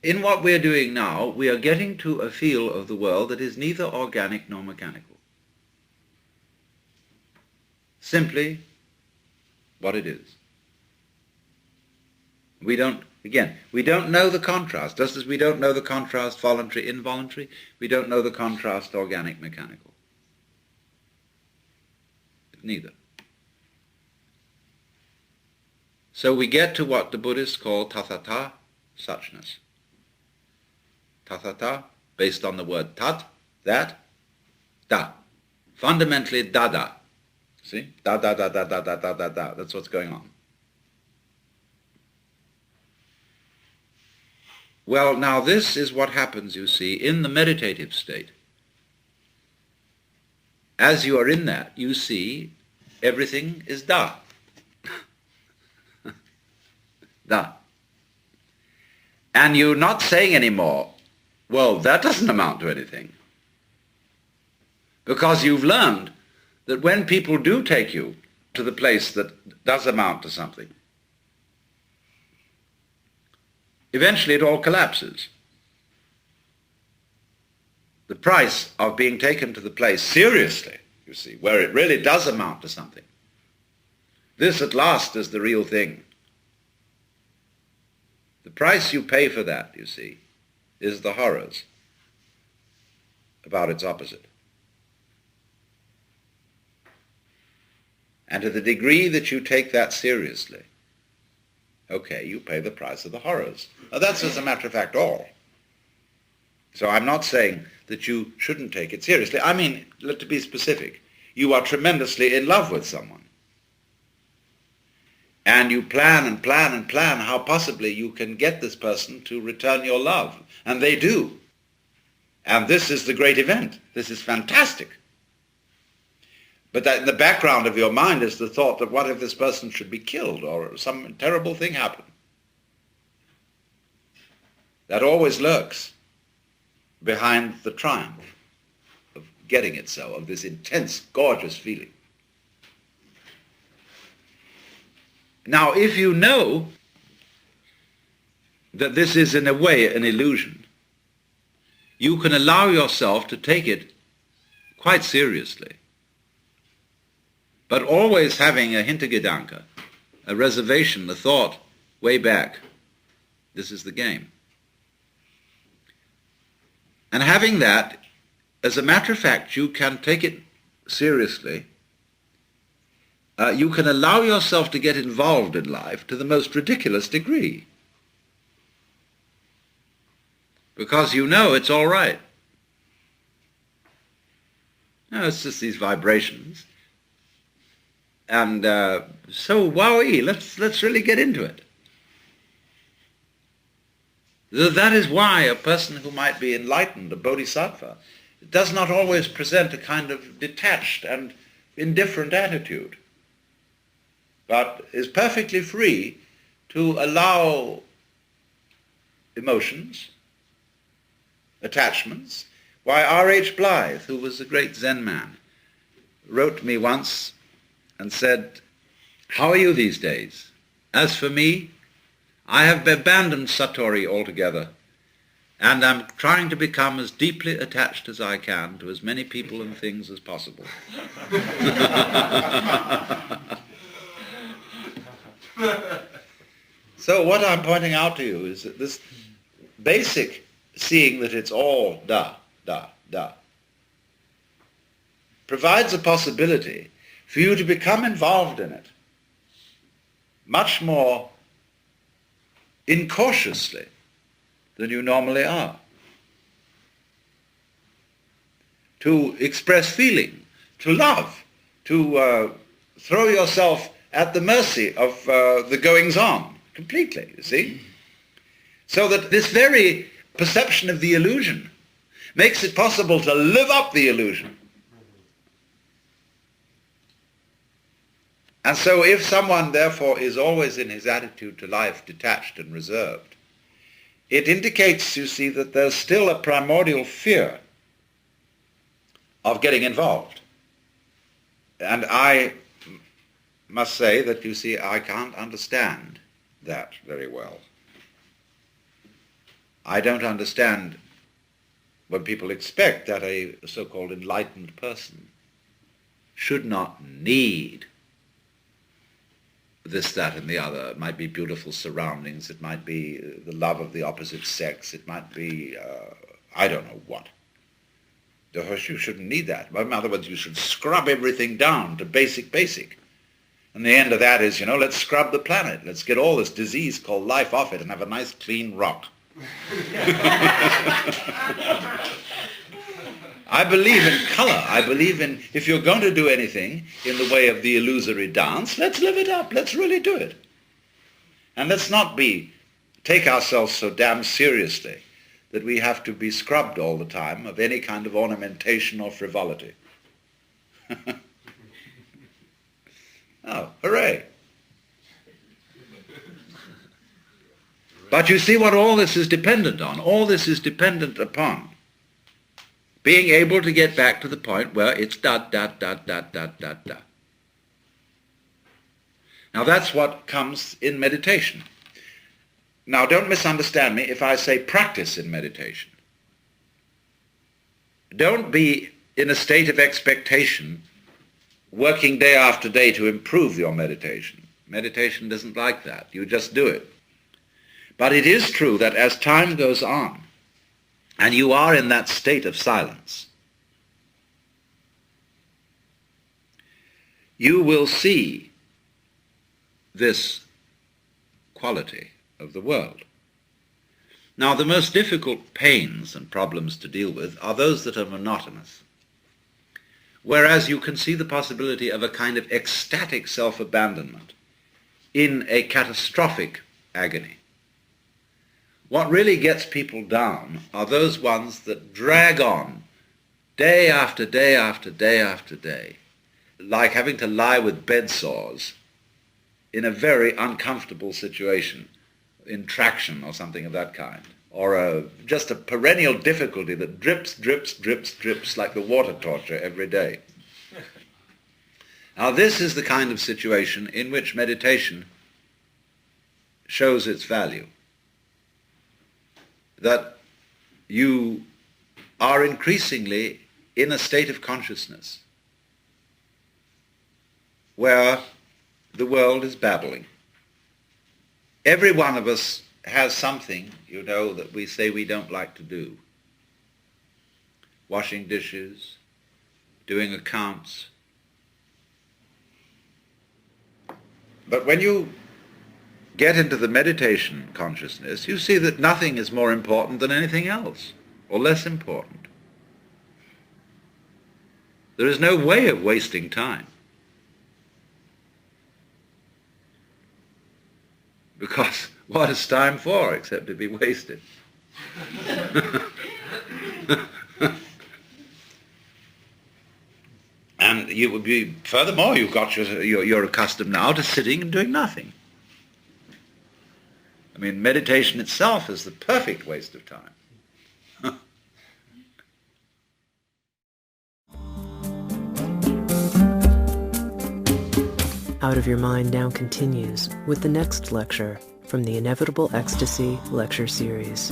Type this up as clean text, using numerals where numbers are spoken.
in what we're doing now, we are getting to a feel of the world that is neither organic nor mechanical. Simply what it is. We don't know the contrast. Just as we don't know the contrast voluntary, involuntary, we don't know the contrast organic, mechanical. Neither. So we get to what the Buddhists call tathata, suchness. Tathata, based on the word tat, that, da. Fundamentally, da. See? Da. That's what's going on. Well, now this is what happens, you see, in the meditative state. As you are in that, you see everything is da. Da. And you're not saying anymore, well, that doesn't amount to anything. Because you've learned that when people do take you to the place that does amount to something, eventually it all collapses. The price of being taken to the place seriously, you see, where it really does amount to something. This at last is the real thing. The price you pay for that, you see, is the horrors about its opposite. And to the degree that you take that seriously, okay, you pay the price of the horrors. Now that's, as a matter of fact, all. So I'm not saying that you shouldn't take it seriously. I mean, to be specific, you are tremendously in love with someone. And you plan how possibly you can get this person to return your love. And they do. And this is the great event. This is fantastic. But that in the background of your mind is the thought that what if this person should be killed or some terrible thing happen? That always lurks behind the triumph of getting it so, of this intense, gorgeous feeling. Now, if you know that this is in a way an illusion, you can allow yourself to take it quite seriously, but always having a Hintergedanke, a reservation, a thought way back. This is the game. And having that, as a matter of fact, you can take it seriously. You can allow yourself to get involved in life to the most ridiculous degree. Because you know it's all right. No, it's just these vibrations. And so, wowee, let's really get into it. That is why a person who might be enlightened, a bodhisattva, does not always present a kind of detached and indifferent attitude, but is perfectly free to allow emotions, attachments. Why, R.H. Blythe, who was a great Zen man, wrote to me once and said, "How are you these days? As for me, I have abandoned Satori altogether, and I'm trying to become as deeply attached as I can to as many people and things as possible." So what I'm pointing out to you is that this basic seeing that it's all da, provides a possibility for you to become involved in it much more incautiously than you normally are. To express feeling, to love, to throw yourself at the mercy of the goings-on completely, you see? So that this very perception of the illusion makes it possible to live up the illusion. And so if someone, therefore, is always in his attitude to life detached and reserved, it indicates, you see, that there's still a primordial fear of getting involved. And I must say that, you see, I can't understand that very well. I don't understand when people expect that a so-called enlightened person should not need this, that, and the other. It might be beautiful surroundings, it might be the love of the opposite sex, it might be, I don't know what. Of course, you shouldn't need that. In other words, you should scrub everything down to basic. And the end of that is, let's scrub the planet. Let's get all this disease called life off it and have a nice clean rock. I believe in color. I believe in, if you're going to do anything in the way of the illusory dance, let's live it up. Let's really do it. And let's not take ourselves so damn seriously that we have to be scrubbed all the time of any kind of ornamentation or frivolity. Oh, hooray. But you see what all this is dependent on. All this is dependent upon being able to get back to the point where it's da. Now that's what comes in meditation. Now don't misunderstand me if I say practice in meditation. Don't be in a state of expectation working day after day to improve your meditation. Meditation doesn't like that. You just do it. But it is true that as time goes on, and you are in that state of silence, you will see this quality of the world. Now, the most difficult pains and problems to deal with are those that are monotonous, whereas you can see the possibility of a kind of ecstatic self-abandonment in a catastrophic agony. What really gets people down are those ones that drag on day after day after day after day, like having to lie with bed sores in a very uncomfortable situation, in traction or something of that kind, or just a perennial difficulty that drips like the water torture every day. Now this is the kind of situation in which meditation shows its value. That you are increasingly in a state of consciousness where the world is babbling. Every one of us has something, that we say we don't like to do. Washing dishes, doing accounts. But when you get into the meditation consciousness, you see that nothing is more important than anything else, or less important. There is no way of wasting time. Because what is time for except to be wasted? And you would be, furthermore, you're accustomed now to sitting and doing nothing. I mean, meditation itself is the perfect waste of time. Out of Your Mind now continues with the next lecture from the Inevitable Ecstasy lecture series.